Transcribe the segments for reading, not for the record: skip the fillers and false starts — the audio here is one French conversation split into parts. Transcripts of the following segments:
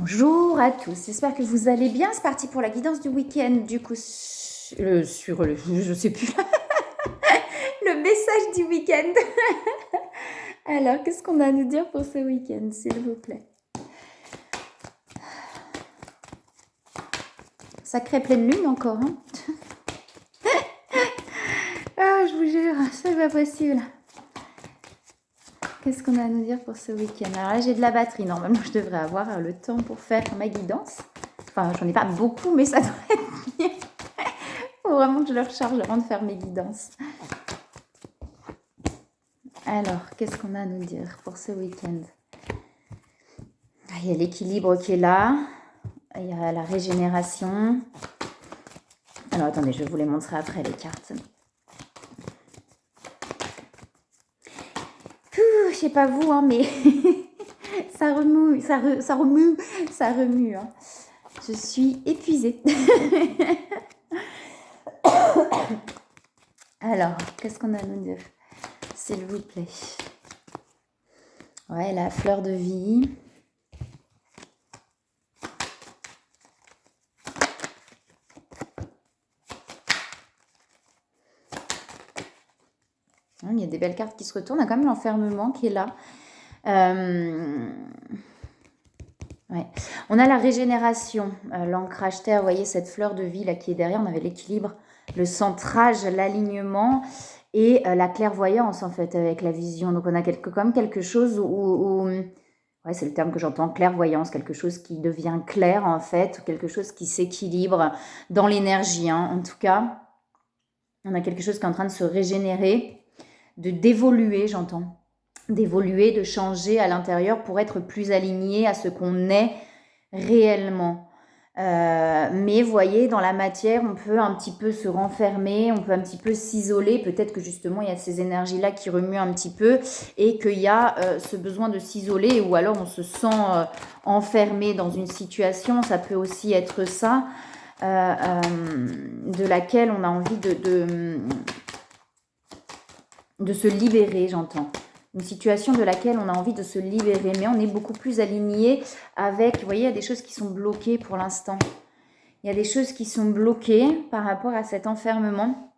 Bonjour à tous, j'espère que vous allez bien. C'est parti pour la guidance du week-end. Du coup, je sais plus, le message du week-end. Alors, qu'est-ce qu'on a à nous dire pour ce week-end, s'il vous plaît? Sacrée pleine lune encore, hein. Ah, je vous jure, c'est pas possible. Qu'est-ce qu'on a à nous dire pour ce week-end? Alors là, j'ai de la batterie. Normalement, je devrais avoir le temps pour faire ma guidance. Enfin, j'en ai pas beaucoup, mais ça devrait être bien. Faut vraiment que je le recharge avant de faire mes guidances. Alors, qu'est-ce qu'on a à nous dire pour ce week-end? Il y a l'équilibre qui est là. Il y a la régénération. Alors, attendez, je vais vous les montrer après, les cartes. Je sais pas vous, hein, mais ça remue, ça remue. Hein. Je suis épuisée. Alors, qu'est-ce qu'on a à nous dire, s'il vous plaît? Ouais, la fleur de vie. Il y a des belles cartes qui se retournent. Il y a quand même l'enfermement qui est là. Ouais. On a la régénération, l'ancrage terre. Vous voyez cette fleur de vie là qui est derrière. On avait l'équilibre, le centrage, l'alignement et la clairvoyance en fait avec la vision. Donc on a comme quelque chose où ouais, c'est le terme que j'entends, clairvoyance, quelque chose qui devient clair en fait, quelque chose qui s'équilibre dans l'énergie. Hein. En tout cas, on a quelque chose qui est en train de se régénérer, d'évoluer, j'entends. D'évoluer, de changer à l'intérieur pour être plus aligné à ce qu'on est réellement. Mais vous voyez, dans la matière, on peut un petit peu se renfermer, on peut un petit peu s'isoler. Peut-être que justement, il y a ces énergies-là qui remuent un petit peu et qu'il y a ce besoin de s'isoler ou alors on se sent enfermé dans une situation. Ça peut aussi être ça, de laquelle on a envie de se libérer, j'entends. Une situation de laquelle on a envie de se libérer, mais on est beaucoup plus aligné avec, vous voyez, il y a des choses qui sont bloquées pour l'instant. Il y a des choses qui sont bloquées par rapport à cet enfermement.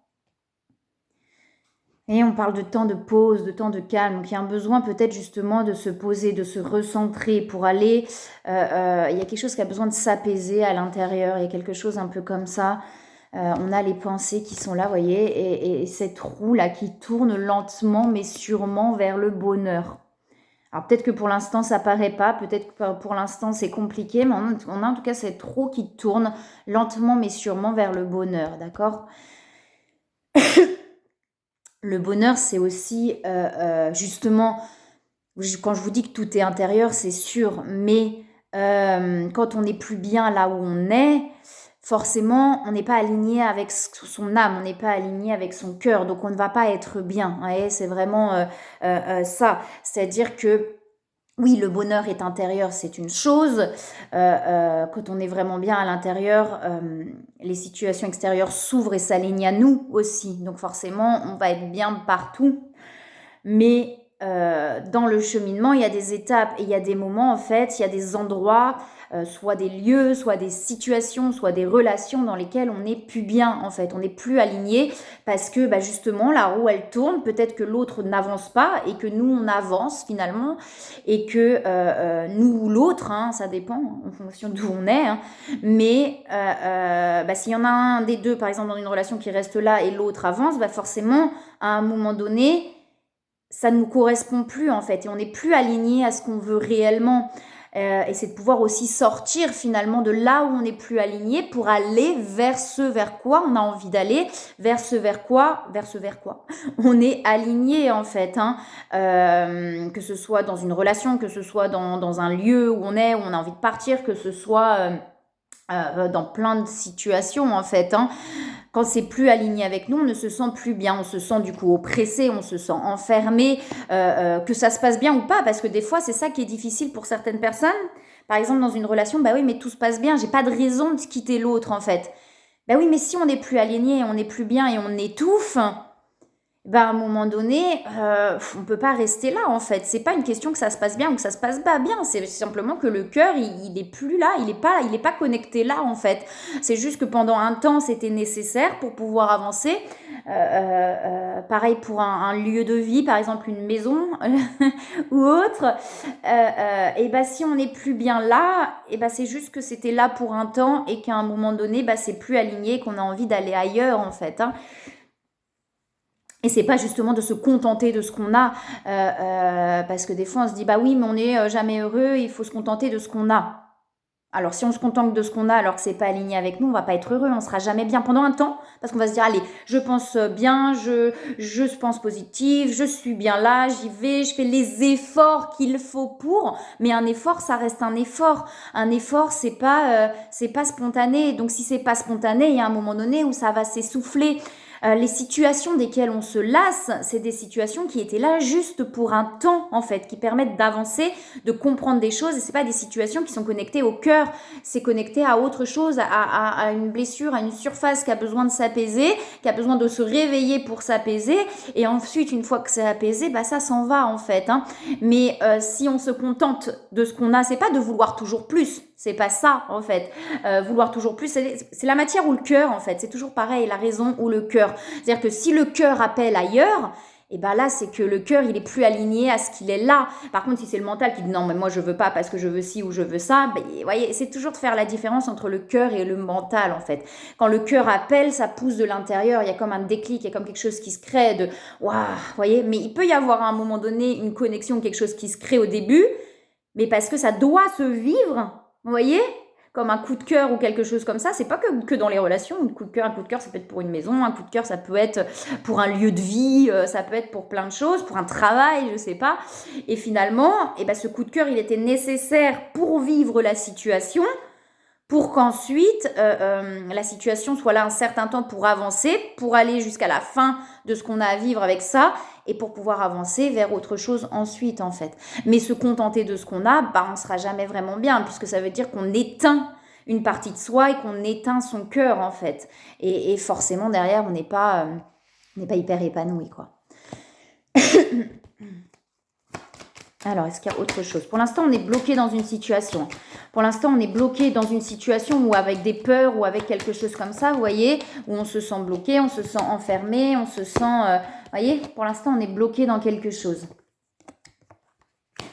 Et on parle de temps de pause, de temps de calme. Donc il y a un besoin peut-être justement de se poser, de se recentrer pour aller... il y a quelque chose qui a besoin de s'apaiser à l'intérieur. Il y a quelque chose un peu comme ça. On a les pensées qui sont là, vous voyez, et cette roue-là qui tourne lentement mais sûrement vers le bonheur. Alors peut-être que pour l'instant ça paraît pas, peut-être que pour l'instant c'est compliqué, mais on a en tout cas cette roue qui tourne lentement mais sûrement vers le bonheur, d'accord? Le bonheur c'est aussi justement, quand je vous dis que tout est intérieur, c'est sûr, mais quand on n'est plus bien là où on est, forcément, on n'est pas aligné avec son âme, on n'est pas aligné avec son cœur, donc on ne va pas être bien. Ouais, c'est vraiment ça. C'est-à-dire que oui, le bonheur est intérieur, c'est une chose. Quand on est vraiment bien à l'intérieur, les situations extérieures s'ouvrent et s'alignent à nous aussi. Donc forcément, on va être bien partout. Mais dans le cheminement, il y a des étapes et il y a des moments, en fait, il y a des endroits, soit des lieux, soit des situations, soit des relations dans lesquelles on n'est plus bien, en fait. On n'est plus aligné parce que, justement, la roue, elle tourne. Peut-être que l'autre n'avance pas et que nous, on avance finalement et que nous ou l'autre, hein, ça dépend en fonction d'où on est, hein, mais s'il y en a un des deux, par exemple, dans une relation qui reste là et l'autre avance, forcément, à un moment donné, ça ne nous correspond plus en fait et on n'est plus aligné à ce qu'on veut réellement. Et c'est de pouvoir aussi sortir finalement de là où on n'est plus aligné pour aller vers ce vers quoi on a envie d'aller, vers ce vers quoi on est aligné en fait. Hein. Que ce soit dans une relation, que ce soit dans un lieu où on est, où on a envie de partir, que ce soit dans plein de situations en fait. Hein. Quand c'est plus aligné avec nous, on ne se sent plus bien, on se sent du coup oppressé, on se sent enfermé, que ça se passe bien ou pas, parce que des fois c'est ça qui est difficile pour certaines personnes. Par exemple dans une relation, oui mais tout se passe bien, j'ai pas de raison de quitter l'autre en fait. Oui mais si on n'est plus aligné, on n'est plus bien et on étouffe, ben, à un moment donné, on peut pas rester là, en fait. C'est pas une question que ça se passe bien ou que ça se passe pas bien. C'est simplement que le cœur, il est plus là. Il est pas connecté là, en fait. C'est juste que pendant un temps, c'était nécessaire pour pouvoir avancer. Pareil pour un lieu de vie, par exemple une maison ou autre. Et ben, si on n'est plus bien là, et ben, c'est juste que c'était là pour un temps et qu'à un moment donné, ben, c'est plus aligné, qu'on a envie d'aller ailleurs, en fait, hein. Et c'est pas justement de se contenter de ce qu'on a, parce que des fois on se dit bah oui, mais on n'est jamais heureux, il faut se contenter de ce qu'on a. Alors si on se contente de ce qu'on a alors que c'est pas aligné avec nous, on va pas être heureux, on sera jamais bien pendant un temps, parce qu'on va se dire allez, je pense bien, je pense positif, je suis bien là, j'y vais, je fais les efforts qu'il faut pour, mais un effort ça reste un effort. Un effort c'est pas spontané, donc si c'est pas spontané, il y a un moment donné où ça va s'essouffler. Les situations desquelles on se lasse, c'est des situations qui étaient là juste pour un temps, en fait, qui permettent d'avancer, de comprendre des choses. Et c'est pas des situations qui sont connectées au cœur, c'est connecté à autre chose, à une blessure, à une surface qui a besoin de s'apaiser, qui a besoin de se réveiller pour s'apaiser. Et ensuite, une fois que c'est apaisé, bah ça s'en va, en fait, hein. Mais si on se contente de ce qu'on a, c'est pas de vouloir toujours plus. C'est pas ça, en fait. Vouloir toujours plus, c'est la matière ou le cœur, en fait. C'est toujours pareil, la raison ou le cœur. C'est-à-dire que si le cœur appelle ailleurs, et ben là, c'est que le cœur, il est plus aligné à ce qu'il est là. Par contre, si c'est le mental qui dit non, mais moi, je veux pas parce que je veux ci ou je veux ça, ben, vous voyez, c'est toujours de faire la différence entre le cœur et le mental, en fait. Quand le cœur appelle, ça pousse de l'intérieur, il y a comme un déclic, il y a comme quelque chose qui se crée de waouh, vous voyez, mais il peut y avoir à un moment donné une connexion, quelque chose qui se crée au début, mais parce que ça doit se vivre, vous voyez, comme un coup de cœur ou quelque chose comme ça. C'est pas que dans les relations. Un coup de cœur, ça peut être pour une maison. Un coup de cœur, ça peut être pour un lieu de vie. Ça peut être pour plein de choses, pour un travail, je sais pas. Et finalement, eh ben, ce coup de cœur, il était nécessaire pour vivre la situation, pour qu'ensuite la situation soit là un certain temps pour avancer, pour aller jusqu'à la fin de ce qu'on a à vivre avec ça, et pour pouvoir avancer vers autre chose ensuite, en fait. Mais se contenter de ce qu'on a, bah, on ne sera jamais vraiment bien, puisque ça veut dire qu'on éteint une partie de soi et qu'on éteint son cœur, en fait. Et forcément, derrière, on n'est pas hyper épanoui, quoi. Alors, est-ce qu'il y a autre chose? Pour l'instant, on est bloqué dans une situation. Pour l'instant, on est bloqué dans une situation où avec des peurs ou avec quelque chose comme ça, vous voyez, où on se sent bloqué, on se sent enfermé, on se sent... vous voyez, pour l'instant, on est bloqué dans quelque chose.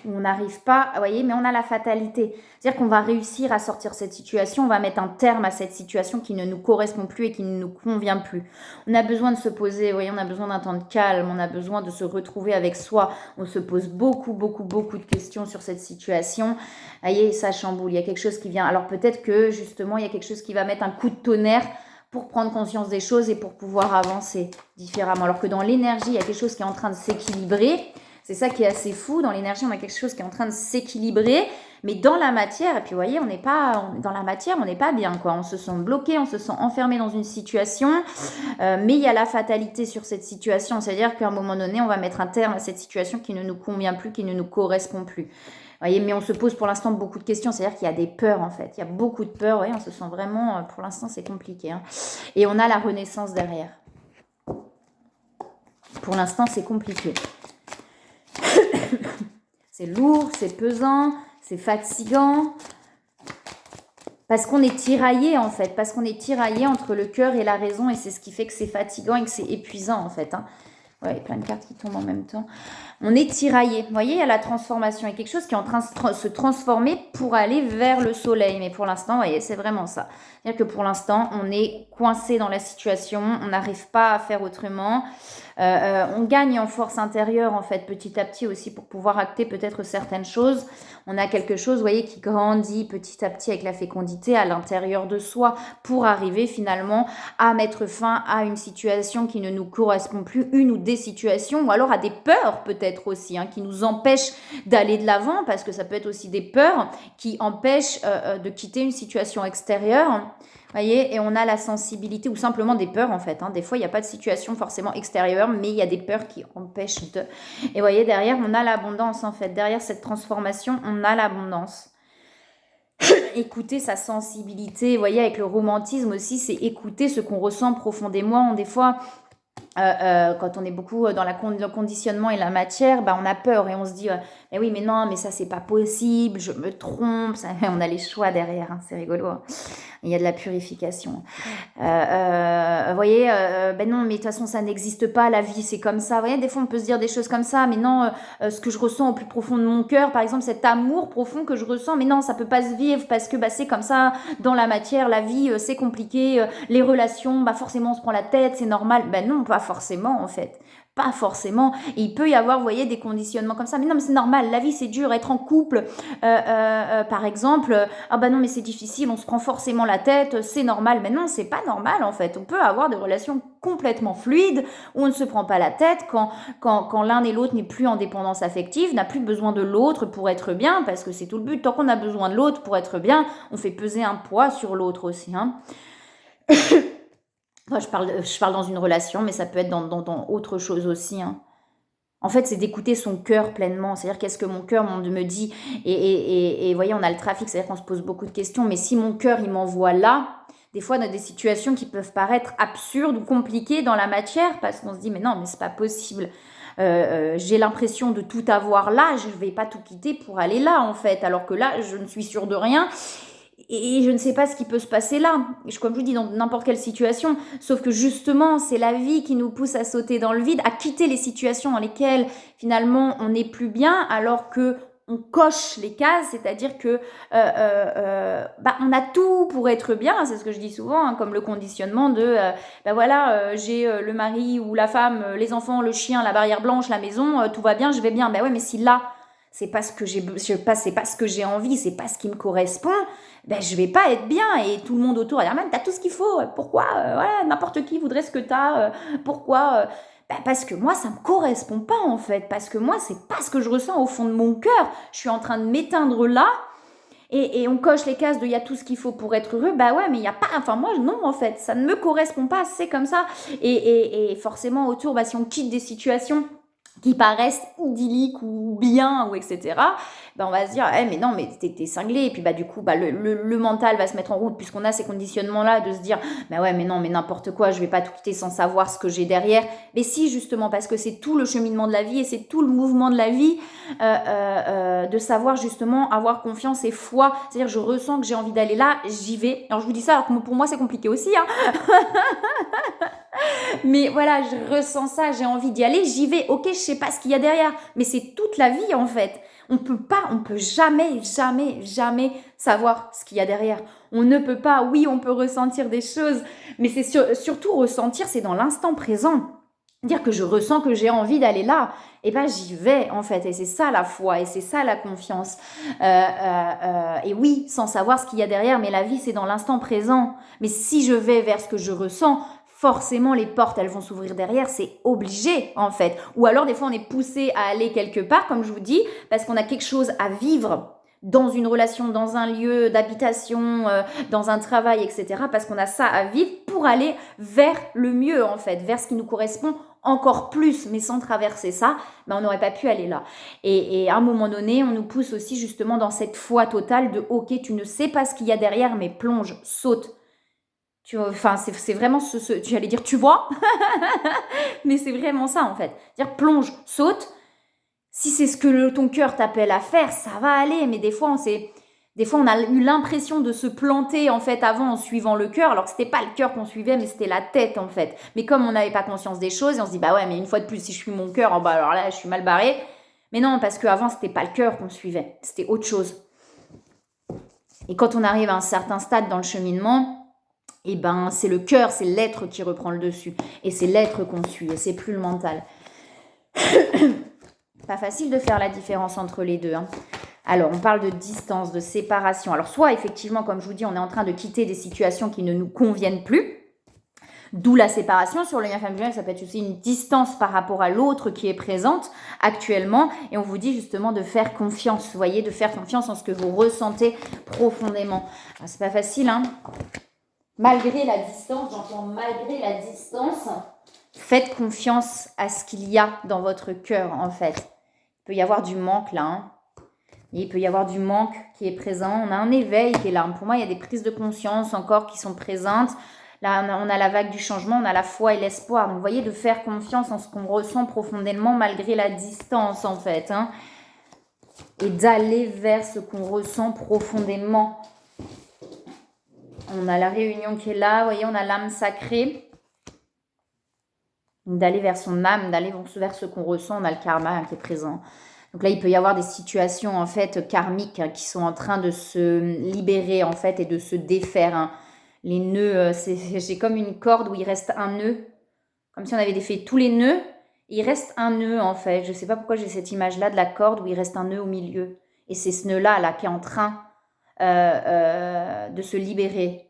On n'arrive pas, vous voyez, mais on a la fatalité. C'est-à-dire qu'on va réussir à sortir cette situation, on va mettre un terme à cette situation qui ne nous correspond plus et qui ne nous convient plus. On a besoin de se poser, vous voyez, on a besoin d'un temps de calme, on a besoin de se retrouver avec soi. On se pose beaucoup de questions sur cette situation. Vous voyez, ça chamboule, il y a quelque chose qui vient. Alors peut-être que justement, il y a quelque chose qui va mettre un coup de tonnerre pour prendre conscience des choses et pour pouvoir avancer différemment. Alors que dans l'énergie, il y a quelque chose qui est en train de s'équilibrer. C'est ça qui est assez fou. Dans l'énergie, on a quelque chose qui est en train de s'équilibrer. Mais dans la matière, et puis vous voyez, dans la matière, on n'est pas bien, quoi. On se sent bloqué, on se sent enfermé dans une situation. Mais il y a la fatalité sur cette situation. C'est-à-dire qu'à un moment donné, on va mettre un terme à cette situation qui ne nous convient plus, qui ne nous correspond plus. Vous voyez, mais on se pose pour l'instant beaucoup de questions. C'est-à-dire qu'il y a des peurs, en fait. Il y a beaucoup de peurs. Vous voyez, on se sent vraiment... Pour l'instant, c'est compliqué, hein. Et on a la renaissance derrière. Pour l'instant, c'est compliqué. C'est lourd, c'est pesant, c'est fatigant. Parce qu'on est tiraillé, en fait. Parce qu'on est tiraillé entre le cœur et la raison. Et c'est ce qui fait que c'est fatigant et que c'est épuisant, en fait, hein. Ouais, il y a plein de cartes qui tombent en même temps. On est tiraillé. Vous voyez, il y a la transformation. Il y a quelque chose qui est en train de se transformer pour aller vers le soleil. Mais pour l'instant, vous voyez, c'est vraiment ça. C'est-à-dire que pour l'instant, on est coincé dans la situation. On n'arrive pas à faire autrement. On gagne en force intérieure, en fait, petit à petit aussi pour pouvoir acter peut-être certaines choses. On a quelque chose, vous voyez, qui grandit petit à petit avec la fécondité à l'intérieur de soi pour arriver finalement à mettre fin à une situation qui ne nous correspond plus, une ou des situations, ou alors à des peurs peut-être aussi, hein, qui nous empêchent d'aller de l'avant, parce que ça peut être aussi des peurs qui empêchent de quitter une situation extérieure. Voyez, et on a la sensibilité ou simplement des peurs, en fait, hein. Des fois, il n'y a pas de situation forcément extérieure, mais il y a des peurs qui empêchent de... Et voyez, derrière, on a l'abondance, en fait. Derrière cette transformation, on a l'abondance. Écouter sa sensibilité, vous voyez, avec le romantisme aussi, c'est écouter ce qu'on ressent profondément. Des fois, quand on est beaucoup dans le conditionnement et la matière, bah, on a peur et on se dit mais oui, mais non, mais ça, c'est pas possible, je me trompe. Ça, on a les choix derrière, hein, c'est rigolo. Hein. Il y a de la purification. Vous voyez, ben non, mais de toute façon, ça n'existe pas, la vie, c'est comme ça. Vous voyez, des fois, on peut se dire des choses comme ça, mais non, ce que je ressens au plus profond de mon cœur, par exemple, cet amour profond que je ressens, mais non, ça peut pas se vivre parce que bah, c'est comme ça, dans la matière, la vie, c'est compliqué, les relations, bah forcément, on se prend la tête, c'est normal. Ben non, pas forcément, en fait. Pas forcément. Et il peut y avoir, vous voyez, des conditionnements comme ça. Mais non, mais c'est normal. La vie, c'est dur. Être en couple, par exemple. Ah bah non, mais c'est difficile. On se prend forcément la tête. C'est normal. Mais non, c'est pas normal, en fait. On peut avoir des relations complètement fluides où on ne se prend pas la tête quand l'un et l'autre n'est plus en dépendance affective, n'a plus besoin de l'autre pour être bien, parce que c'est tout le but. Tant qu'on a besoin de l'autre pour être bien, on fait peser un poids sur l'autre aussi. Hein. Enfin, je parle dans une relation, mais ça peut être dans autre chose aussi. Hein. En fait, c'est d'écouter son cœur pleinement. C'est-à-dire, qu'est-ce que mon cœur me dit. Et voyez, on a le trafic, c'est-à-dire qu'on se pose beaucoup de questions. Mais si mon cœur, il m'envoie là, des fois, on a des situations qui peuvent paraître absurdes ou compliquées dans la matière, parce qu'on se dit, mais non, mais c'est pas possible. J'ai l'impression de tout avoir là, je ne vais pas tout quitter pour aller là, en fait. Alors que là, je ne suis sûre de rien. Et je ne sais pas ce qui peut se passer là, comme je vous dis, dans n'importe quelle situation. Sauf que justement, c'est la vie qui nous pousse à sauter dans le vide, à quitter les situations dans lesquelles finalement on n'est plus bien, alors que on coche les cases, c'est-à-dire que on a tout pour être bien, c'est ce que je dis souvent, hein, comme le conditionnement de j'ai le mari ou la femme, les enfants, le chien, la barrière blanche, la maison, tout va bien, je vais bien. Ben ouais, mais si là c'est pas ce que c'est pas ce que j'ai envie, c'est pas ce qui me correspond, ben je vais pas être bien et tout le monde autour va dire même t'as tout ce qu'il faut, pourquoi voilà, n'importe qui voudrait ce que t'as, pourquoi parce que moi ça me correspond pas en fait, parce que moi c'est pas ce que je ressens au fond de mon cœur, je suis en train de m'éteindre là. Et on coche les cases de il y a tout ce qu'il faut pour être heureux, bah ouais, mais il n'y a pas, enfin moi non en fait, ça ne me correspond pas, c'est comme ça. Et forcément autour, bah, si on quitte des situations qui paraissent idylliques ou bien ou etc., ben on va se dire mais non mais t'es cinglé, et puis bah du coup bah le mental va se mettre en route puisqu'on a ces conditionnements là de se dire bah ouais mais non mais n'importe quoi, je vais pas tout quitter sans savoir ce que j'ai derrière. Mais si, justement, parce que c'est tout le cheminement de la vie et c'est tout le mouvement de la vie, de savoir justement avoir confiance et foi, c'est-à-dire je ressens que j'ai envie d'aller là, j'y vais. Alors je vous dis ça alors que pour moi c'est compliqué aussi, hein. Mais voilà, je ressens ça, j'ai envie d'y aller, j'y vais. Ok, je sais pas ce qu'il y a derrière, mais c'est toute la vie en fait. On peut jamais, jamais, jamais savoir ce qu'il y a derrière. On ne peut pas, oui, on peut ressentir des choses, mais c'est surtout ressentir, c'est dans l'instant présent. Dire que je ressens que j'ai envie d'aller là, et ben j'y vais en fait, et c'est ça la foi, et c'est ça la confiance. Et oui, sans savoir ce qu'il y a derrière, mais la vie c'est dans l'instant présent. Mais si je vais vers ce que je ressens, forcément les portes elles vont s'ouvrir derrière, c'est obligé en fait. Ou alors des fois on est poussé à aller quelque part, comme je vous dis, parce qu'on a quelque chose à vivre dans une relation, dans un lieu d'habitation, dans un travail, etc. Parce qu'on a ça à vivre pour aller vers le mieux en fait, vers ce qui nous correspond encore plus, mais sans traverser ça, on n'aurait pas pu aller là. Et à un moment donné, on nous pousse aussi justement dans cette foi totale de ok, tu ne sais pas ce qu'il y a derrière, mais plonge, saute. Enfin, c'est vraiment tu allais dire tu vois, mais c'est vraiment ça en fait. Dire plonge, saute. Si c'est ce que ton cœur t'appelle à faire, ça va aller. Mais des fois, on a eu l'impression de se planter en fait avant en suivant le cœur, alors que c'était pas le cœur qu'on suivait, mais c'était la tête en fait. Mais comme on n'avait pas conscience des choses, et on se dit bah ouais, mais une fois de plus, si je suis mon cœur, bah alors là, je suis mal barrée. Mais non, parce qu'avant, c'était pas le cœur qu'on suivait, c'était autre chose. Et quand on arrive à un certain stade dans le cheminement, c'est le cœur, c'est l'être qui reprend le dessus. Et c'est l'être qu'on suit, et c'est plus le mental. Pas facile de faire la différence entre les deux. Hein. Alors, on parle de distance, de séparation. Alors, soit effectivement, comme je vous dis, on est en train de quitter des situations qui ne nous conviennent plus. D'où la séparation. Sur le lien familial, ça peut être aussi une distance par rapport à l'autre qui est présente actuellement. Et on vous dit justement de faire confiance, vous voyez, de faire confiance en ce que vous ressentez profondément. Alors, c'est pas facile, hein. Malgré la distance, j'entends malgré la distance, faites confiance à ce qu'il y a dans votre cœur, en fait. Il peut y avoir du manque là, hein. Il peut y avoir du manque qui est présent. On a un éveil qui est là. Pour moi, il y a des prises de conscience encore qui sont présentes. Là, on a la vague du changement, on a la foi et l'espoir. Donc, vous voyez, de faire confiance en ce qu'on ressent profondément malgré la distance, en fait. Hein, et d'aller vers ce qu'on ressent profondément. On a la réunion qui est là, vous voyez, on a l'âme sacrée. Donc, d'aller vers son âme, d'aller vers ce qu'on ressent, on a le karma hein, qui est présent. Donc là, il peut y avoir des situations, en fait, karmiques hein, qui sont en train de se libérer, en fait, et de se défaire. Hein. Les nœuds, j'ai comme une corde où il reste un nœud, comme si on avait défait tous les nœuds. Il reste un nœud, en fait. Je ne sais pas pourquoi j'ai cette image-là de la corde où il reste un nœud au milieu. Et c'est ce nœud-là là, qui est en train de se libérer.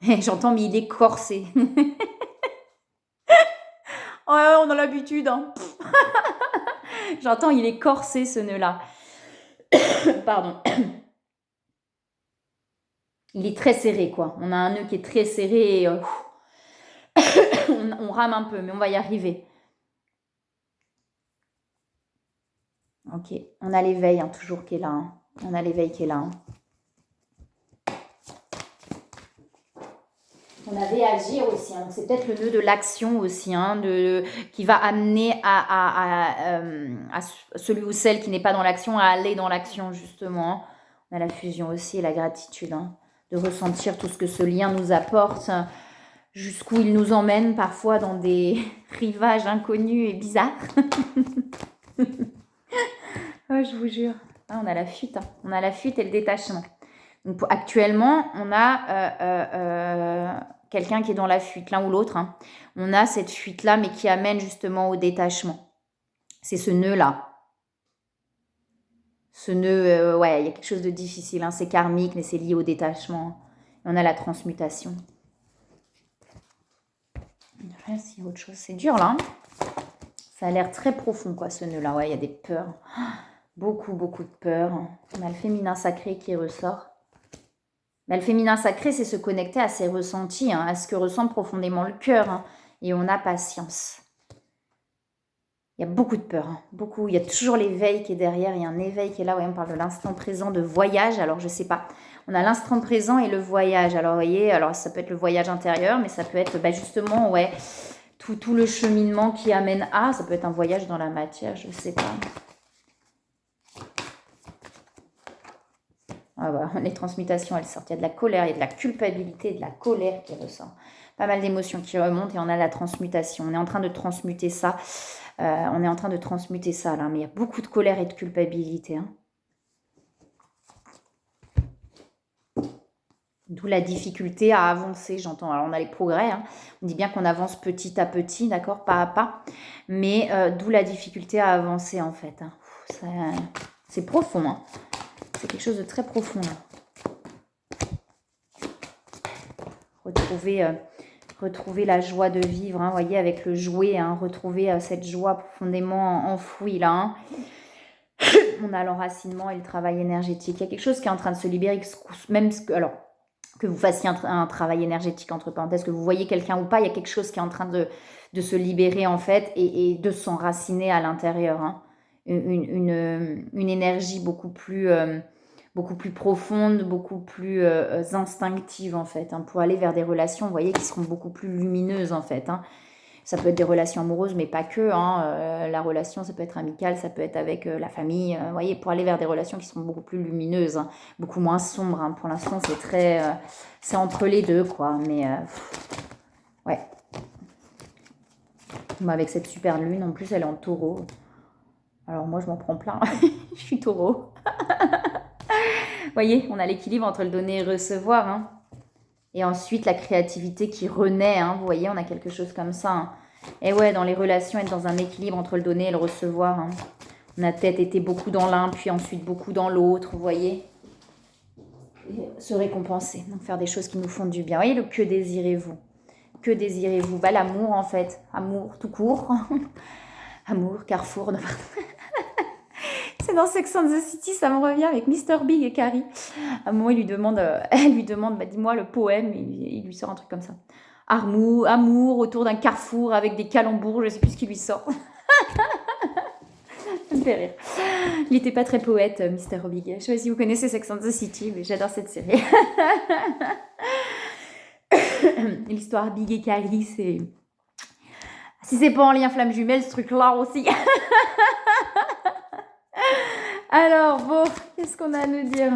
J'entends, mais il est corsé. Ouais, on a l'habitude. Hein. J'entends, il est corsé, ce nœud-là. Pardon. Il est très serré, quoi. On a un nœud qui est très serré et on rame un peu, mais on va y arriver. Ok, on a l'éveil hein, toujours qui est là. Hein. On a l'éveil qui est là. Hein. On avait agir aussi, hein. C'est peut-être le nœud de l'action aussi, hein, qui va amener à celui ou celle qui n'est pas dans l'action à aller dans l'action justement. Hein. On a la fusion aussi et la gratitude, hein, de ressentir tout ce que ce lien nous apporte, jusqu'où il nous emmène parfois dans des rivages inconnus et bizarres. Oh, je vous jure. Ah, on a la fuite, hein. On a la fuite et le détachement. Donc, actuellement, on a quelqu'un qui est dans la fuite, l'un ou l'autre. Hein. On a cette fuite-là, mais qui amène justement au détachement. C'est ce nœud-là. Ce nœud, ouais, il y a quelque chose de difficile. Hein. C'est karmique, mais c'est lié au détachement. Et on a la transmutation. Rien si autre chose. C'est dur, là. Hein. Ça a l'air très profond, quoi, ce nœud-là. Ouais, il y a des peurs. Beaucoup, beaucoup de peurs. On a le féminin sacré qui ressort. Mais le féminin sacré, c'est se connecter à ses ressentis, hein, à ce que ressent profondément le cœur. Hein, et on a patience. Il y a beaucoup de peur, hein, beaucoup. Il y a toujours l'éveil qui est derrière. Il y a un éveil qui est là. Ouais, on parle de l'instant présent, de voyage. Alors, je ne sais pas. On a l'instant présent et le voyage. Alors, vous voyez, alors, ça peut être le voyage intérieur, mais ça peut être justement, ouais, tout le cheminement qui amène à. Ça peut être un voyage dans la matière, je ne sais pas. Ah bah, les transmutations, elles sortent. Il y a de la colère, il y a de la culpabilité, de la colère qui ressort. Pas mal d'émotions qui remontent et on a la transmutation. On est en train de transmuter ça. On est en train de transmuter ça là. Mais il y a beaucoup de colère et de culpabilité. Hein. D'où la difficulté à avancer, j'entends. Alors, on a les progrès. Hein. On dit bien qu'on avance petit à petit, d'accord, pas à pas. Mais d'où la difficulté à avancer, en fait. Hein. C'est profond, hein. C'est quelque chose de très profond. Là. Retrouver la joie de vivre, hein, voyez, avec le jouet. Hein, retrouver cette joie profondément enfouie, là. Hein. On a l'enracinement et le travail énergétique. Il y a quelque chose qui est en train de se libérer, même alors que vous fassiez un travail énergétique, entre parenthèses, que vous voyez quelqu'un ou pas, il y a quelque chose qui est en train de se libérer, en fait, et de s'enraciner à l'intérieur. Hein. Une énergie beaucoup plus profonde, beaucoup plus instinctive, en fait, hein, pour aller vers des relations, vous voyez, qui seront beaucoup plus lumineuses, en fait. Hein. Ça peut être des relations amoureuses, mais pas que. Hein. La relation, ça peut être amicale, ça peut être avec la famille. Vous voyez, pour aller vers des relations qui sont beaucoup plus lumineuses, hein, beaucoup moins sombres. Hein. Pour l'instant, c'est très... c'est entre les deux, quoi. Mais, ouais. Bon, avec cette super lune, en plus, elle est en taureau. Alors, moi, je m'en prends plein. Je suis taureau. Vous voyez, on a l'équilibre entre le donner et recevoir. Hein. Et ensuite, la créativité qui renaît. Hein. Vous voyez, on a quelque chose comme ça. Hein. Et ouais, dans les relations, être dans un équilibre entre le donner et le recevoir. Hein. On a peut-être été beaucoup dans l'un, puis ensuite beaucoup dans l'autre. Vous voyez. Et se récompenser. Donc, faire des choses qui nous font du bien. Vous voyez, le que désirez-vous? Que désirez-vous? L'amour, en fait. Amour, tout court. Amour, Carrefour. C'est dans Sex and the City, ça me revient avec Mr. Big et Carrie. À un moment, elle lui demande dis-moi le poème. Il lui sort un truc comme ça. Amour autour d'un carrefour avec des calembours, je ne sais plus ce qu'il lui sort. Ça me fait rire. Il n'était pas très poète, Mr. Big. Je ne sais pas si vous connaissez Sex and the City, mais j'adore cette série. l'histoire Big et Carrie, c'est... Si c'est pas en lien flamme jumelle, ce truc-là aussi. Alors, bon, qu'est-ce qu'on a à nous dire?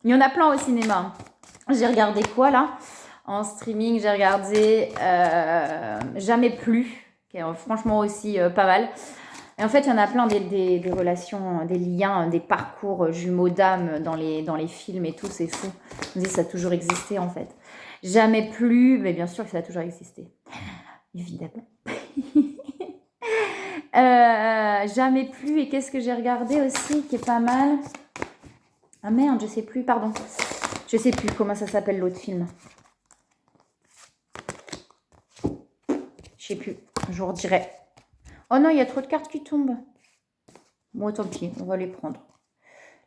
Il y en a plein au cinéma. J'ai regardé quoi, là? En streaming, j'ai regardé Jamais plus, qui est franchement aussi pas mal. Et en fait, il y en a plein des relations, des liens, des parcours jumeaux d'âme dans les films et tout, c'est fou. On dit ça a toujours existé, en fait. Jamais plus, mais bien sûr que ça a toujours existé. Évidemment. Jamais plus. Et qu'est-ce que j'ai regardé aussi qui est pas mal? Ah merde, je sais plus, pardon. Je sais plus comment ça s'appelle l'autre film. Je sais plus, je vous redirai. Oh non, il y a trop de cartes qui tombent. Bon, tant pis, on va les prendre.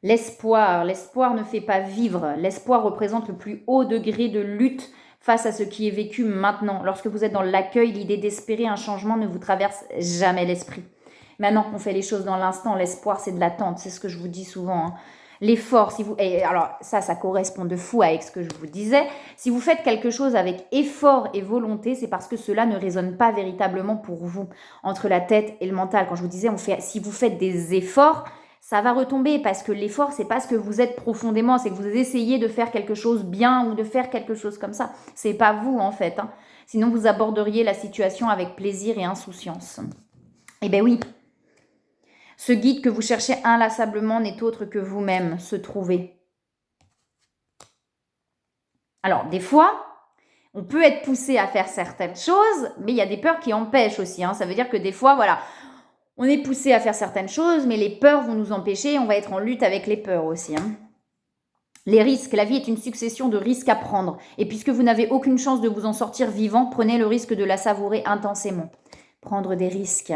L'espoir. L'espoir ne fait pas vivre. L'espoir représente le plus haut degré de lutte face à ce qui est vécu maintenant. Lorsque vous êtes dans l'accueil, l'idée d'espérer un changement ne vous traverse jamais l'esprit. Maintenant, on fait les choses dans l'instant. L'espoir, c'est de l'attente. C'est ce que je vous dis souvent. Hein. L'effort, si vous... Et alors, ça correspond de fou avec ce que je vous disais. Si vous faites quelque chose avec effort et volonté, c'est parce que cela ne résonne pas véritablement pour vous. Entre la tête et le mental. Quand je vous disais, si vous faites des efforts... ça va retomber parce que l'effort, c'est pas ce que vous êtes profondément, c'est que vous essayez de faire quelque chose bien ou de faire quelque chose comme ça. C'est pas vous, en fait. Hein. Sinon, vous aborderiez la situation avec plaisir et insouciance. Eh bien oui, ce guide que vous cherchez inlassablement n'est autre que vous-même, se trouver. Alors, des fois, on peut être poussé à faire certaines choses, mais il y a des peurs qui empêchent aussi. Hein. Ça veut dire que des fois, voilà... on est poussé à faire certaines choses, mais les peurs vont nous empêcher. On va être en lutte avec les peurs aussi. Hein. Les risques. La vie est une succession de risques à prendre. Et puisque vous n'avez aucune chance de vous en sortir vivant, prenez le risque de la savourer intensément. Prendre des risques.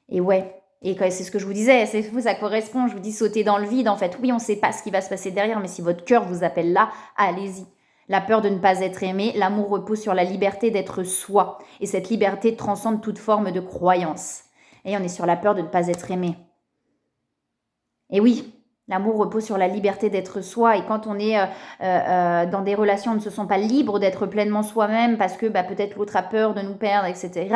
Et ouais. Et c'est ce que je vous disais. C'est fou, ça correspond. Je vous dis sauter dans le vide. En fait, oui, on ne sait pas ce qui va se passer derrière, mais si votre cœur vous appelle là, allez-y. La peur de ne pas être aimé, l'amour repose sur la liberté d'être soi. Et cette liberté transcende toute forme de croyance. Et on est sur la peur de ne pas être aimé. Et oui, l'amour repose sur la liberté d'être soi. Et quand on est dans des relations, on ne se sent pas libre d'être pleinement soi-même parce que peut-être l'autre a peur de nous perdre, etc.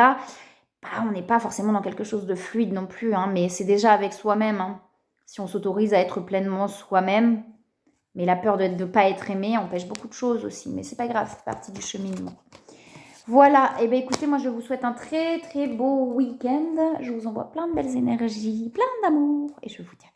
On n'est pas forcément dans quelque chose de fluide non plus. Hein, mais c'est déjà avec soi-même. Hein, si on s'autorise à être pleinement soi-même. Mais la peur de ne pas être aimé empêche beaucoup de choses aussi. Mais c'est pas grave, c'est partie du cheminement. Voilà, et bien écoutez, moi je vous souhaite un très très beau week-end. Je vous envoie plein de belles énergies, plein d'amour et je vous dis à